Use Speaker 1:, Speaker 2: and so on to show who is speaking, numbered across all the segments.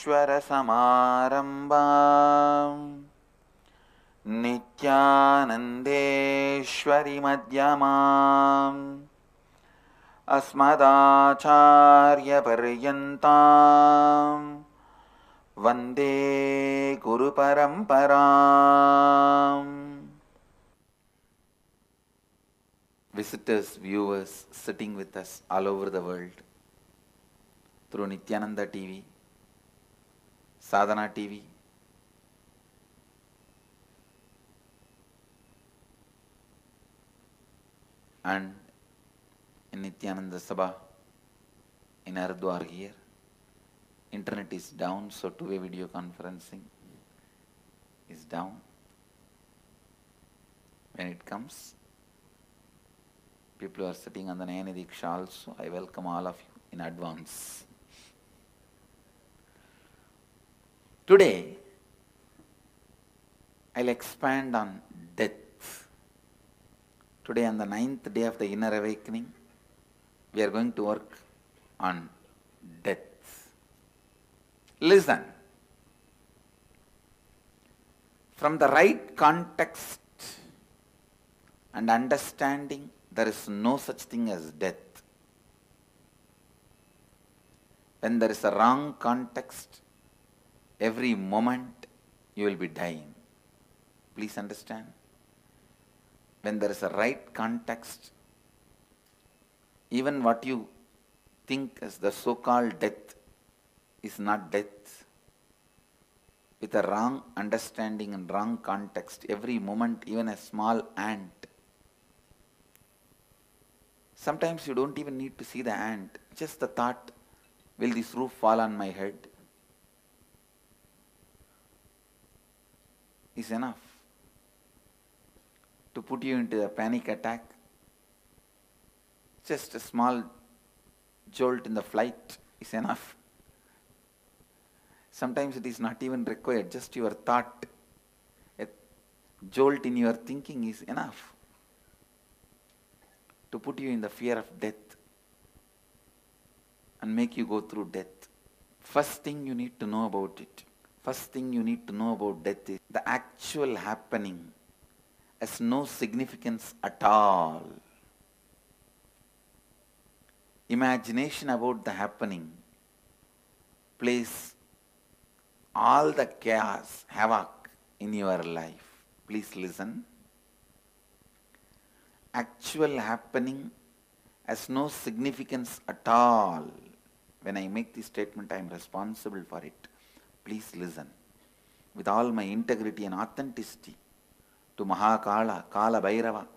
Speaker 1: Shantavridishvarasamarambam Nityanandeshwari madhyamam Asmadacharya paryantam Vande Guru Paramparam. Visitors, viewers sitting with us all over the world through Nityananda TV, Sadhana TV, and in Nityananda Sabha in Haridwar here. Internet is down, so two-way video conferencing is down. When it comes, people who are sitting on the Nayana Diksha also, I welcome all of you in advance. Today, I'll expand on death. Today, on the 9th day of the inner awakening, we are going to work on death. Listen. From the right context and understanding, there is no such thing as death. When there is a wrong context, every moment you will be dying. Please understand. When there is a right context, even what you think as the so-called death is not death. With a wrong understanding and wrong context, every moment, even a small ant. Sometimes you don't even need to see the ant. Just the thought, will this roof fall on my head? Is enough to put you into a panic attack. Just a small jolt in the flight is enough. Sometimes it is not even required, just your thought, a jolt in your thinking is enough to put you in the fear of death and make you go through death. First thing you need to know about it, first thing you need to know about death is the actual happening has no significance at all. Imagination about the happening plays all the chaos, havoc in your life. Please listen. Actual happening has no significance at all. When I make this statement, I am responsible for it. Please listen. With all my integrity and authenticity, to Mahakala, Kala Bhairava,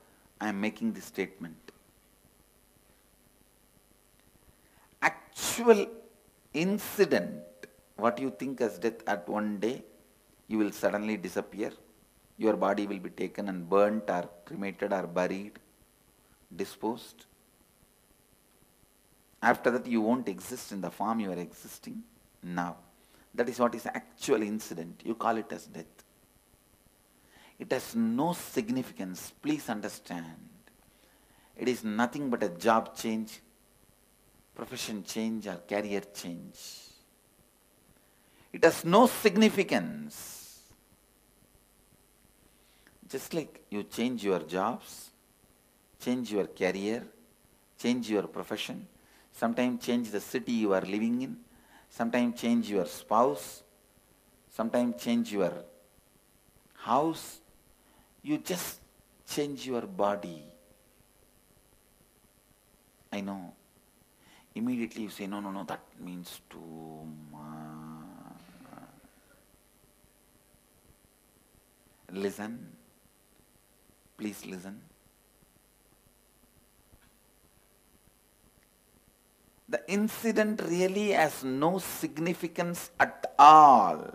Speaker 1: I am making this statement. Actual incident, what you think as death at one day, you will suddenly disappear. Your body will be taken and burnt or cremated or buried, disposed. After that, you won't exist in the form you are existing now. That is what is actual incident. You call it as death. It has no significance. Please understand. It is nothing but a job change, profession change, or career change. It has no significance. Just like you change your jobs, change your career, change your profession, sometimes change the city you are living in, sometimes change your spouse, sometimes change your house, you just change your body. I know. Immediately you say, no, that means too much. Listen. Please listen. The incident really has no significance at all.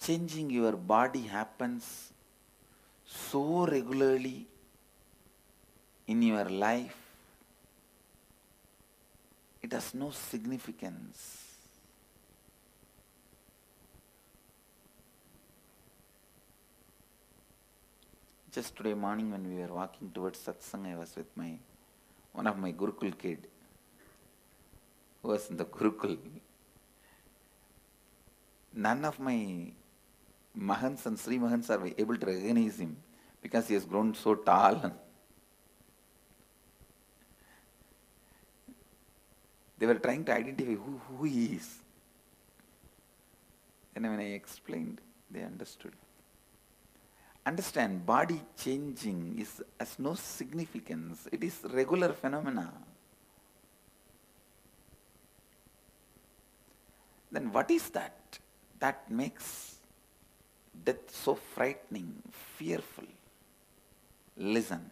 Speaker 1: Changing your body happens so regularly in your life, it has no significance. Just today morning when we were walking towards satsang, I was with one of my Gurukul kid who was in the Gurukul. None of my Mahants and Sri Mahants are able to recognize him because he has grown so tall. They were trying to identify who he is. And when I explained, they understood. Understand, body changing has no significance. It is regular phenomena. Then what is that makes death so frightening, fearful? Listen.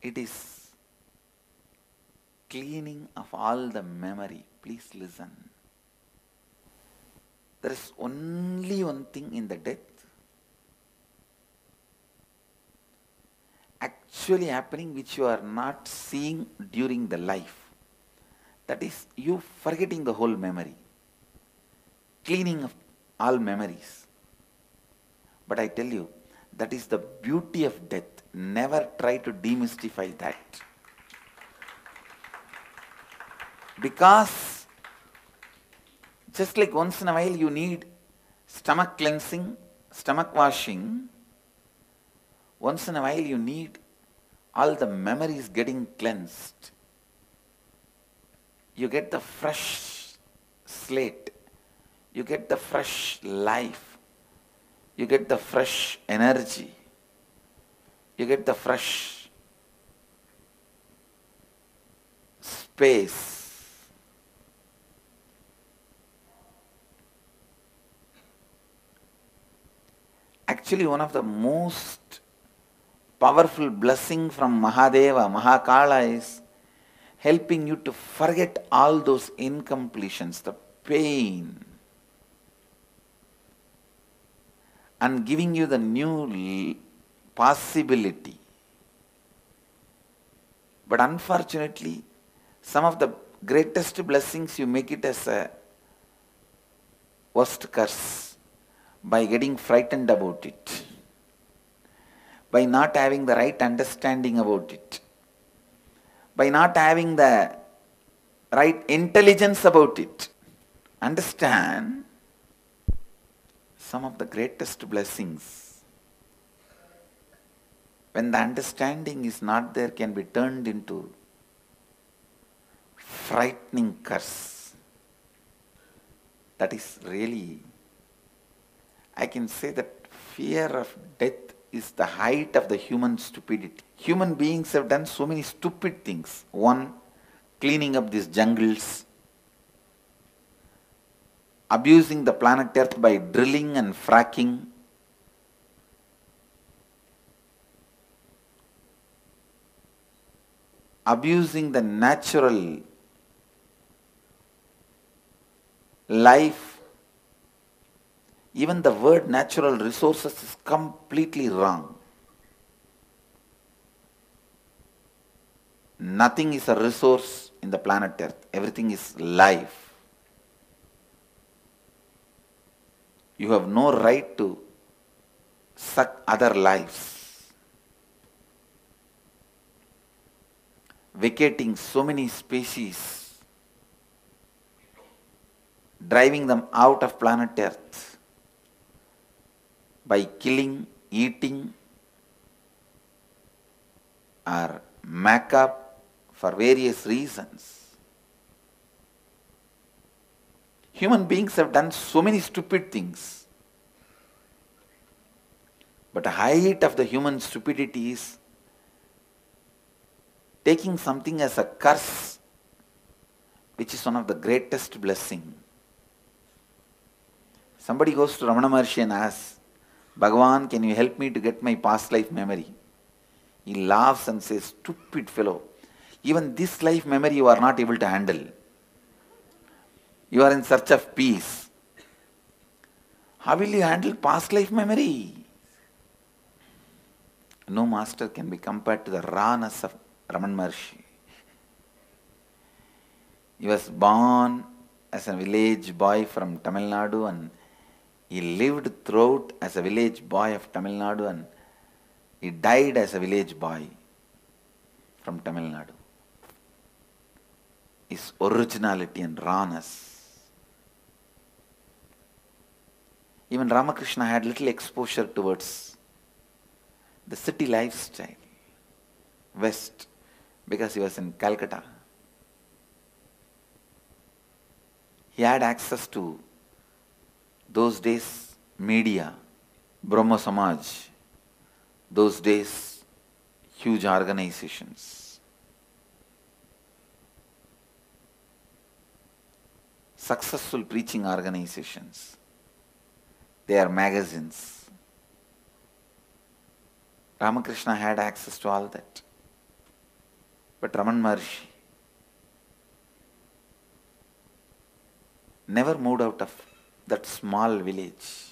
Speaker 1: It is cleaning of all the memory. Please listen. There is only one thing in the death actually happening which you are not seeing during the life. That is you forgetting the whole memory. Cleaning of all memories. But I tell you, that is the beauty of death. Never try to demystify that. Because just like once in a while you need stomach cleansing, stomach washing, once in a while you need all the memories getting cleansed. You get the fresh slate. You get the fresh life. You get the fresh energy. You get the fresh space. Actually, one of the most powerful blessing from Mahadeva, Mahakala is helping you to forget all those incompletions, the pain, and giving you the new possibility. But unfortunately, some of the greatest blessings you make it as a worst curse by getting frightened about it, by not having the right understanding about it, by not having the right intelligence about it. Understand, some of the greatest blessings, when the understanding is not there, can be turned into frightening curse. That is really, I can say that fear of death is the height of the human stupidity. Human beings have done so many stupid things. One, cleaning up these jungles, abusing the planet Earth by drilling and fracking, abusing the natural life. Even the word natural resources is completely wrong. Nothing is a resource in the planet Earth. Everything is life. You have no right to suck other lives. Vacating so many species, driving them out of planet Earth by killing, eating, or makeup for various reasons. Human beings have done so many stupid things. But the height of the human stupidity is taking something as a curse, which is one of the greatest blessing. Somebody goes to Ramana Maharshi and asks, Bhagavan, can you help me to get my past life memory? He laughs and says, stupid fellow, even this life memory you are not able to handle. You are in search of peace. How will you handle past life memory? No master can be compared to the rawness of Ramana Maharshi. He was born as a village boy from Tamil Nadu, and He lived throughout as a village boy of Tamil Nadu and he died as a village boy from Tamil Nadu. His originality and rawness. Even Ramakrishna had little exposure towards the city lifestyle, West, because he was in Calcutta. He had access to those days media, Brahma Samaj, those days huge organizations, successful preaching organizations, their magazines. Ramakrishna had access to all that. But Raman Maharshi never moved out of that small village.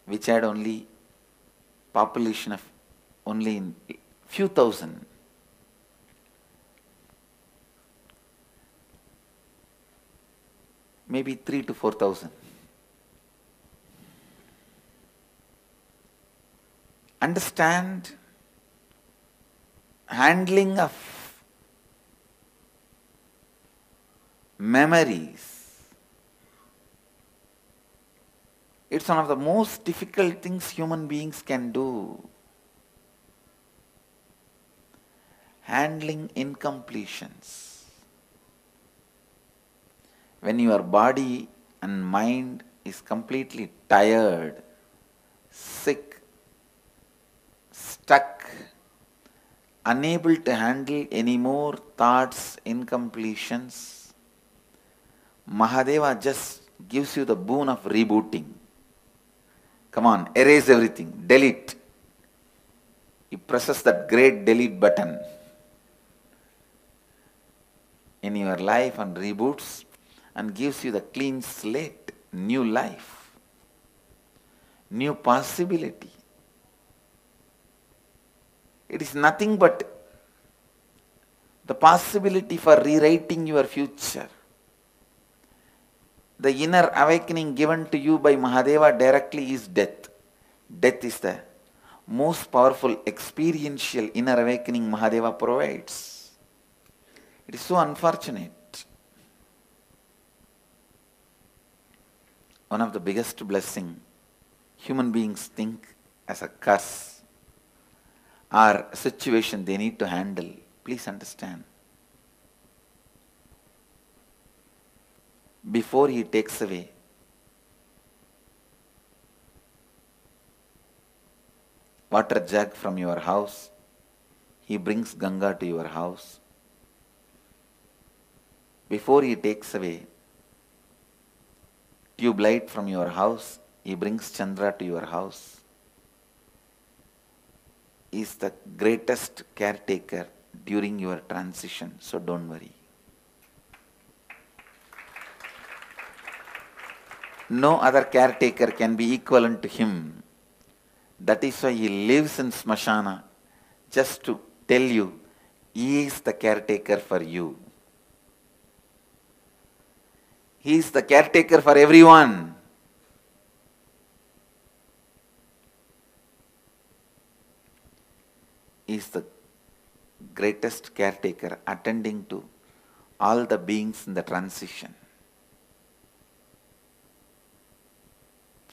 Speaker 1: Which had only population of only in few thousand. Maybe 3,000 to 4,000. Understand handling of memories. It's one of the most difficult things human beings can do. Handling incompletions. When your body and mind is completely tired, sick, stuck, unable to handle any more thoughts, incompletions, Mahadeva just gives you the boon of rebooting. Come on, erase everything, delete. He presses that great delete button in your life and reboots and gives you the clean slate, new life, new possibility. It is nothing but the possibility for rewriting your future. The inner awakening given to you by Mahadeva directly is death. Death is the most powerful experiential inner awakening Mahadeva provides. It is so unfortunate. One of the biggest blessing human beings think as a curse or a situation they need to handle. Please understand. Before he takes away water jug from your house, he brings Ganga to your house. Before he takes away tube light from your house, he brings Chandra to your house. He is the greatest caretaker during your transition, so don't worry. No other caretaker can be equivalent to him. That is why he lives in Smashana, just to tell you, he is the caretaker for you. He is the caretaker for everyone. He is the greatest caretaker attending to all the beings in the transition.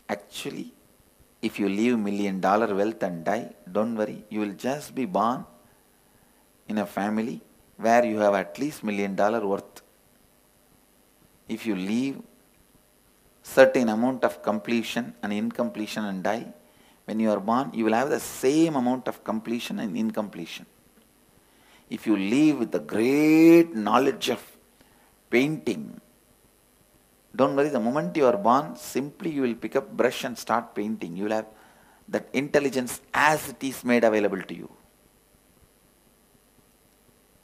Speaker 1: Actually, if you leave $1 million wealth and die, don't worry, you will just be born in a family where you have at least $1 million worth. If you leave certain amount of completion and incompletion and die, when you are born, you will have the same amount of completion and incompletion. If you leave with the great knowledge of painting, don't worry, the moment you are born, simply you will pick up brush and start painting. You will have that intelligence as it is made available to you.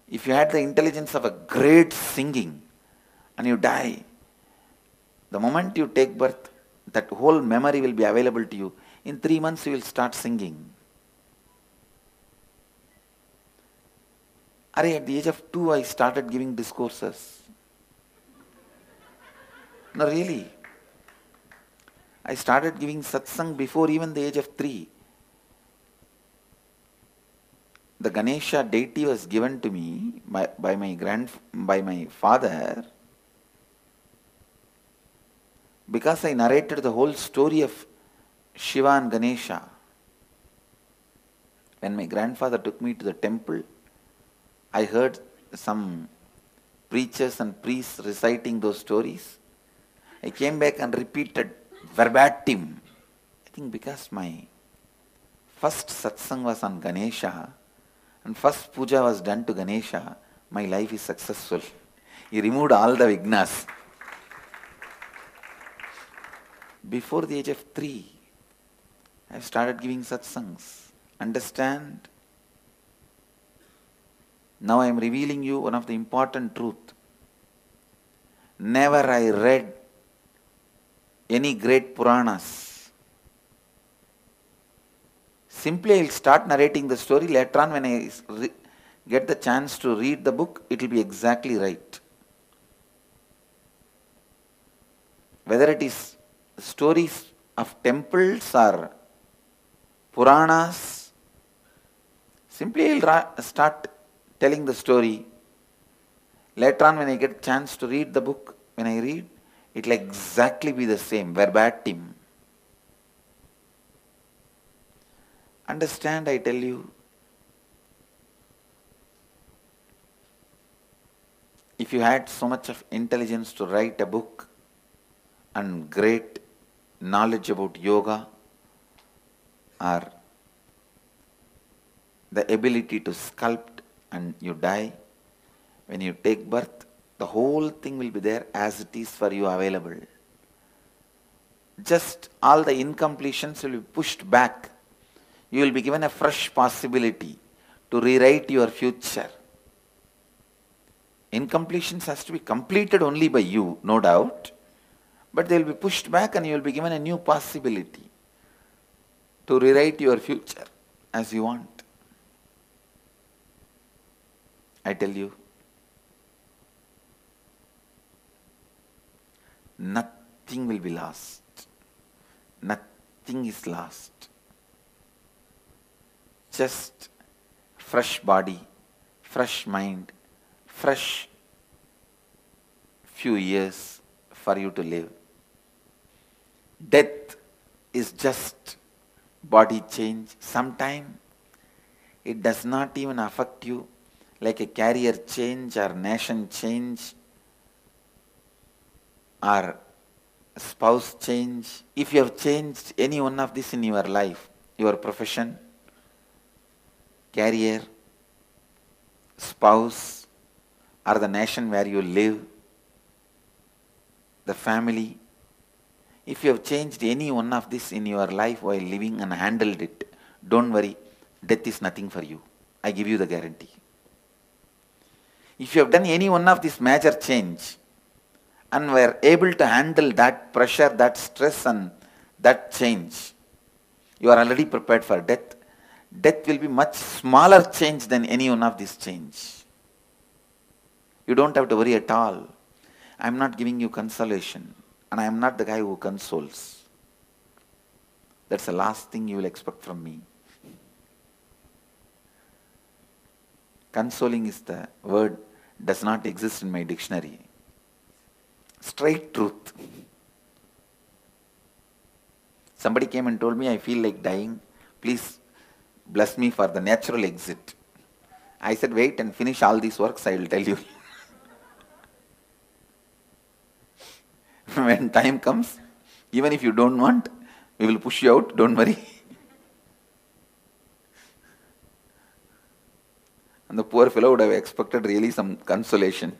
Speaker 1: If you had the intelligence of a great singing and you die, the moment you take birth, that whole memory will be available to you. In 3 months you will start singing. At the age of 2, I started giving discourses. No, really. I started giving satsang before even the age of 3. The Ganesha deity was given to me by my father, because I narrated the whole story of Shiva and Ganesha. When my grandfather took me to the temple, I heard some preachers and priests reciting those stories. I came back and repeated verbatim. I think because my first satsang was on Ganesha and first puja was done to Ganesha, my life is successful. He removed all the vignas. Before the age of 3, I started giving satsangs. Understand? Now I am revealing you one of the important truth. Never I read any great Puranas. Simply I will start narrating the story. Later on, when I get the chance to read the book, it will be exactly right. Whether it is stories of temples or Puranas, simply I will start telling the story. Later on, when I get a chance to read the book, when I read, it will exactly be the same, verbatim. Understand, I tell you. If you had so much of intelligence to write a book and great knowledge about yoga or the ability to sculpt and you die, when you take birth, the whole thing will be there as it is for you available. Just all the incompletions will be pushed back. You will be given a fresh possibility to rewrite your future. Incompletions has to be completed only by you, no doubt. But they will be pushed back and you will be given a new possibility to rewrite your future as you want. I tell you, nothing will be lost. Nothing is lost. Just fresh body, fresh mind, fresh few years for you to live. Death is just body change. Sometimes it does not even affect you like a career change or nation change or spouse change. If you have changed any one of this in your life, your profession, career, spouse, or the nation where you live, the family, if you have changed any one of this in your life while living and handled it, don't worry, death is nothing for you. I give you the guarantee. If you have done any one of this major change and were able to handle that pressure, that stress and that change, you are already prepared for death. Death will be much smaller change than any one of this change. You don't have to worry at all. I am not giving you consolation and I am not the guy who consoles. That's the last thing you will expect from me. Consoling is the word, does not exist in my dictionary. Straight truth. Somebody came and told me, I feel like dying. Please bless me for the natural exit. I said, wait and finish all these works, I will tell you. When time comes, even if you don't want, we will push you out, don't worry. And the poor fellow would have expected really some consolation.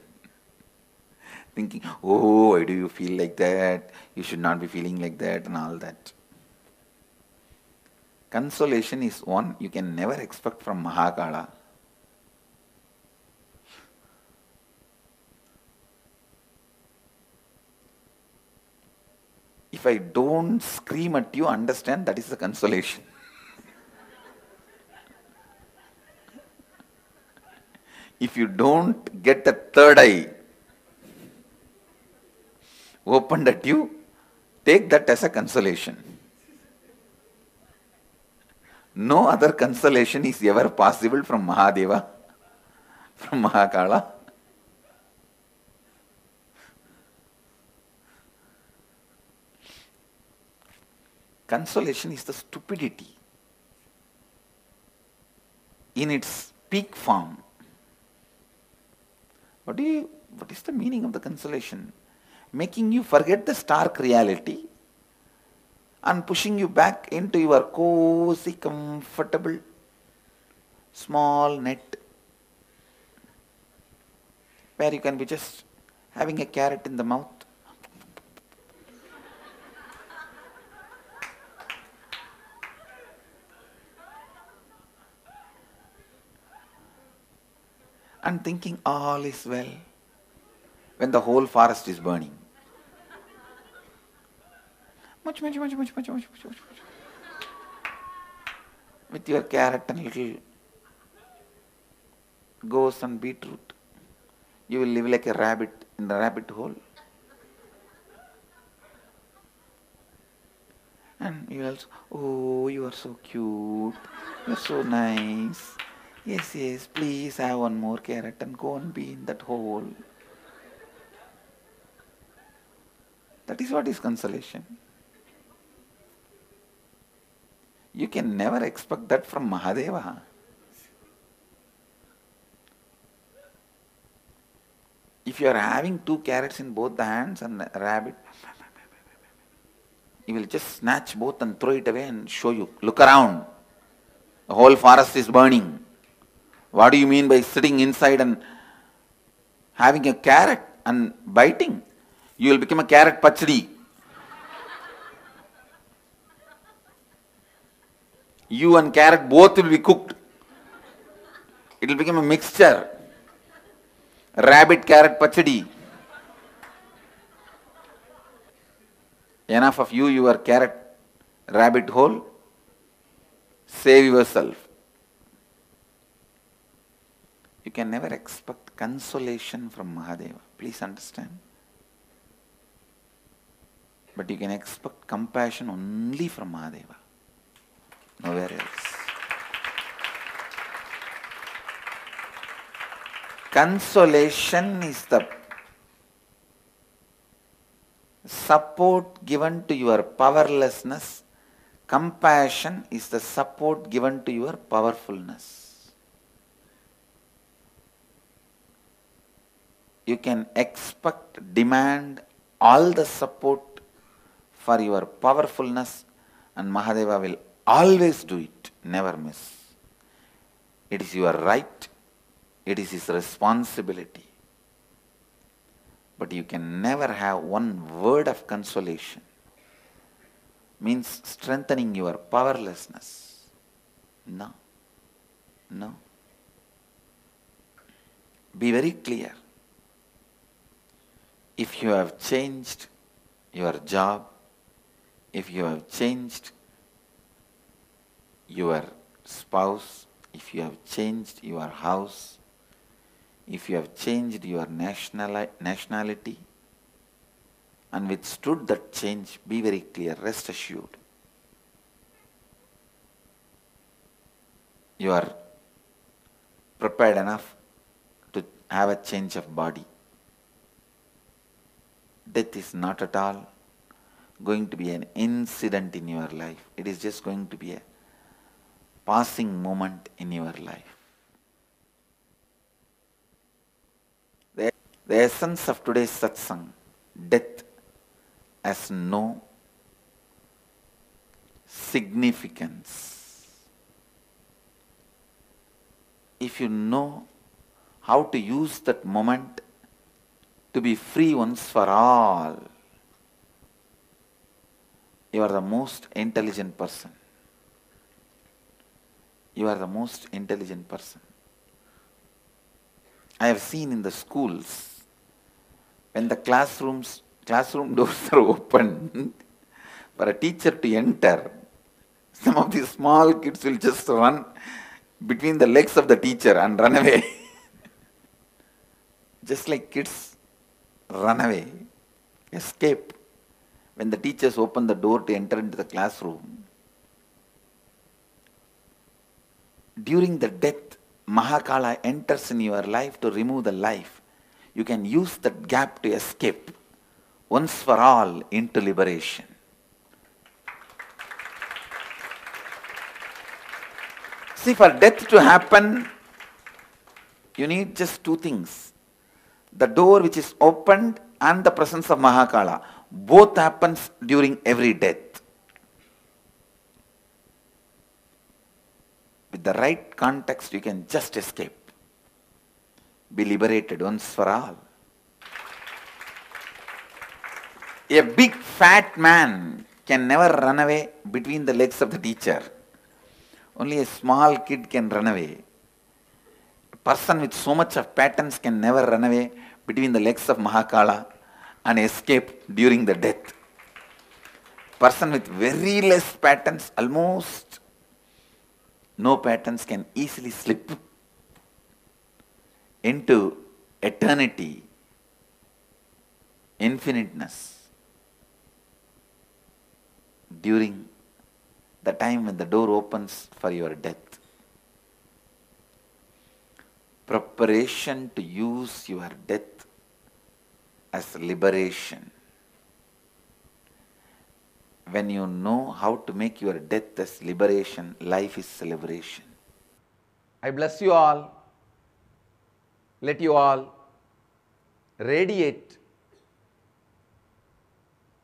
Speaker 1: Thinking, oh, why do you feel like that? You should not be feeling like that and all that. Consolation is one you can never expect from Mahakala. If I don't scream at you, understand that is the consolation. If you don't get the third eye opened at you, take that as a consolation. No other consolation is ever possible from Mahadeva, from Mahakala. Consolation is the stupidity in its peak form. What is the meaning of the consolation? Making you forget the stark reality and pushing you back into your cozy, comfortable, small net where you can be just having a carrot in the mouth. And thinking all is well when the whole forest is burning. Much. With your carrot and little goose and beetroot, you will live like a rabbit in the rabbit hole. And you will also, oh, you are so cute, you are so nice. Yes, please have one more carrot and go and be in that hole. That is what is consolation. You can never expect that from Mahadeva. If you are having 2 carrots in both the hands and a rabbit, he will just snatch both and throw it away and show you, look around, the whole forest is burning. What do you mean by sitting inside and having a carrot and biting? You will become a carrot pachdi. You and carrot both will be cooked. It will become a mixture. Rabbit carrot pachdi. Enough of you, your carrot rabbit hole. Save yourself. You can never expect consolation from Mahadeva. Please understand. But you can expect compassion only from Mahadeva. Nowhere else. Consolation is the support given to your powerlessness. Compassion is the support given to your powerfulness. You can expect, demand all the support for your powerfulness, and Mahadeva will always do it, never miss. It is your right, it is his responsibility. But you can never have one word of consolation. Means strengthening your powerlessness. No. Be very clear. If you have changed your job, if you have changed your spouse, if you have changed your house, if you have changed your nationality and withstood that change, be very clear, rest assured. You are prepared enough to have a change of body. Death is not at all going to be an incident in your life. It is just going to be a passing moment in your life. The essence of today's satsang, death has no significance. If you know how to use that moment to be free once for all, you are the most intelligent person. You are the most intelligent person. I have seen in the schools, when the classroom doors are open for a teacher to enter, some of these small kids will just run between the legs of the teacher and run away. Just like kids run away, escape when the teachers open the door to enter into the classroom. During the death, Mahakala enters in your life to remove the life. You can use that gap to escape once for all into liberation. See, for death to happen, you need just two things. The door which is opened and the presence of Mahakala. Both happens during every death. With the right context, you can just escape. Be liberated once for all. A big fat man can never run away between the legs of the teacher. Only a small kid can run away. A person with so much of patterns can never run away between the legs of Mahakala and escape during the death. Person with very less patterns, almost no patterns, can easily slip into eternity, infiniteness, during the time when the door opens for your death. Preparation to use your death as liberation. When you know how to make your death as liberation, life is celebration. I bless you all. Let you all radiate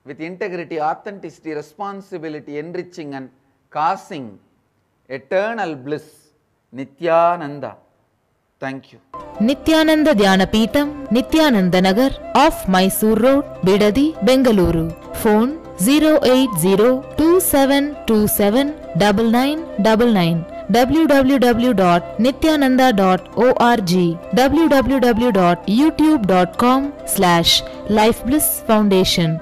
Speaker 1: with integrity, authenticity, responsibility, enriching and causing eternal bliss. Nityananda. Thank you.
Speaker 2: Nityananda Dhyanapitham, Nityananda Nagar, off Mysore Road, Bidadi, Bengaluru. Phone 08027279999. www.nityananda.org. www.youtube.com/Life Bliss Foundation.